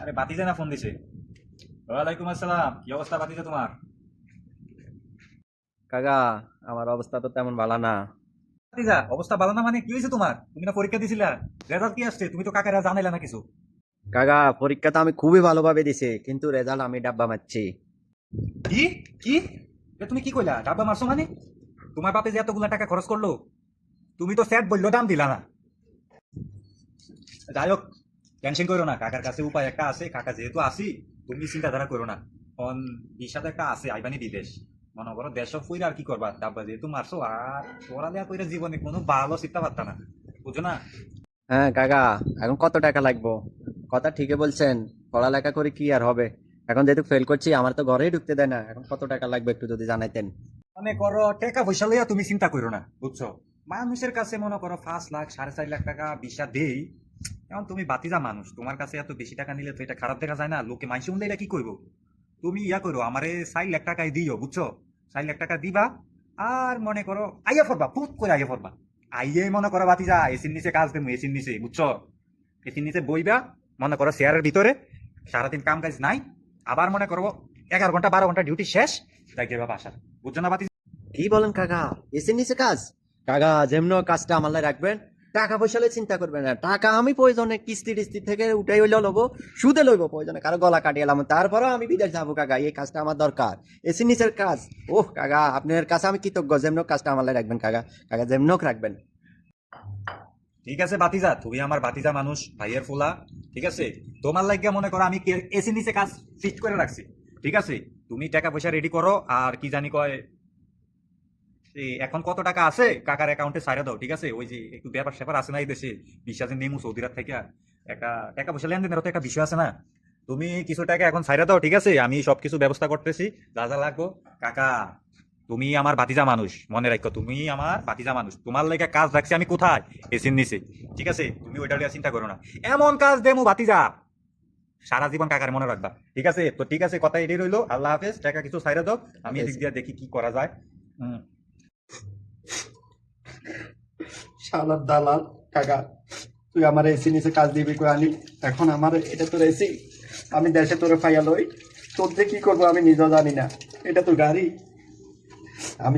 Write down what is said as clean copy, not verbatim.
আরে বাতিজা না ফোন দিছে। ওয়ালাইকুম আসসালাম, কি অবস্থা বাতিজা তোমার? কাকা, আমার অবস্থা তো তেমন ভালো না। বাতিজা অবস্থা ভালো না মানে কি হয়েছে তোমার? তুমি না পরীক্ষা দিছিলা, রেজাল্ট কি আসছে? তুমি তো কাকারা জানাইলা না কিছু। কাকা, পরীক্ষা তো আমি খুবই ভালোভাবে দিছি, কিন্তু রেজাল্ট আমি ডাব্বা মারছি। কি কি তুমি কি কইলা ডাব্বা মারছো মানে? তোমার বাপে যে এতগুলা টাকা খরচ করলো, তুমি তো স্যাট বললো দাম দিলা না। যাই হোক, টেনশন করো না, কাকার কাছে উপায় একটা আছে। কাকা যেহেতু আসি, তুমি চিন্তাধারা করো না। অন বিশাদ একটা আছে, আইবানি বিদেশ। মনে করো দেশ ফুইরা আর কি করবা, ডাব্বা যেহেতু মারছো, আর পড়ালেখা কইরা জীবনে কোনো ভালো চিন্তা পারতা না, বুঝো না? হ্যাঁ কাকা, এখন কত টাকা লাগবো? কথা ঠিকই বলছেন, পড়ালেখা করে কি আর হবে? এখন যেহেতু ফেল করছি, আমার তো ঘরেই ঢুকতে দেয় না। এখন কত টাকা লাগবে একটু যদি জানাইতেন। মনে করো টাকা পয়সা লইয়া তুমি চিন্তা করো না, বুঝছো? মানুষের কাছে মনে করো 5 লাখ 4.5 লাখ টাকা বিশা দেই। এখন তুমি বাতিজা মানুষ, তোমার কাছে এত বেশি টাকা নিলে তো এটা খারাপ দেখা যায় না, লোকে মাইসে শুনলে এটা কি করবো? তুমি ইয়া করো, আমারে 4 লাখ টাকাই দিও, বুঝছো? 4 লাখ টাকা দিবা। আর মনে করো আইয়া ফরবা, পুত করে আইয়া ফরবা। আইয়ে মনে করো বাতিজা এসির নিচে কাজ দেবো, এসির নিচে, বুঝছো? এসির নিচে বইবা, মনে করো চেয়ারের ভিতরে, সারাদিন কাম কাজ নাই। আবার মনে করো 11 ঘন্টা 12 ঘন্টা ডিউটি শেষ, তাই গেবা বাসা, বুঝছো না বাতিজা? কি বলেন কাকা, এসির নিচে কাজ? কাকা, যেমন কাজটা আমার লাই রাখবেন, টাকা পয়সা লই চিন্তা করবেন না। টাকা আমি প্রয়োজনে কিস্তি টিস্তি থেকে উঠাই হইলেও লবো, সুদে লইব, প্রয়োজনে কারো গলা কাটিয়ে এলাম, তারপরেও আমি বিদেশ যাবো কাকা। এই কাজটা আমার দরকার, এসির নিচের কাজ। ওহ কাকা, আপনার কাছে আমি কৃতজ্ঞ, যেমন কাজটা আমার লাই রাখবেন কাকা। কাকা যেমন রাখবেন। ঠিক আছে বাতিজা, তুমি আমার বাতিজা মানুষ, ভাইয়ের ফুলা। ঠিক আছে, তোমার লাগিয়া মনে করো আমি এসি নিচে কাজ ফিক্স করে রাখছি। ঠিক আছে, তুমি টাকা পয়সা রেডি করো। আর কি জানি কয়, এখন কত টাকা আছে কাকার অ্যাকাউন্টে ছাইরা দাও। ঠিক আছে, ওই যে একটু ব্যাপার স্যাপার আছে না এই দেশে, বিশ্বাসের নেমু সৌদিরাত থেকে একটা টাকা পয়সা লেনদেনের তো একটা বিষয় আছে না। তুমি কিছু টাকা এখন ছাইরা দাও, ঠিক আছে? আমি সবকিছু ব্যবস্থা করতেছি, যা যা লাগবো। কাকা, তুমি আমার ভাতিজা মানুষ, মনে রাখো, তুমি আমার ভাতিজা মানুষ। তোমার লেগে কাজ রাখছি আমি কোথায়? এসির নিচে। ঠিক আছে, তুমি ওইটা নিয়ে চিন্তা করো না। এমন কাজ দেমু ভাতিজা, সারা জীবন কাকার মনে রাখবা। ঠিক আছে তো, ঠিক আছে, কথা এটাই রইলো। আল্লাহ হাফেজ, টাকা কিছু ছাইরা দাও, আমি এদিক দিয়ে দেখি কি করা যায়। হুম। শালার দালাল। কাকা, তুই আমার এসি নিচে কাজ দিবি কই আনি? এখন আমার এটা তোর এসি, আমি দেশে তোরে ফাইয়া লই, তোর দিয়ে কি করবো আমি নিজেও জানি না। এটা তো গাড়ি, আমি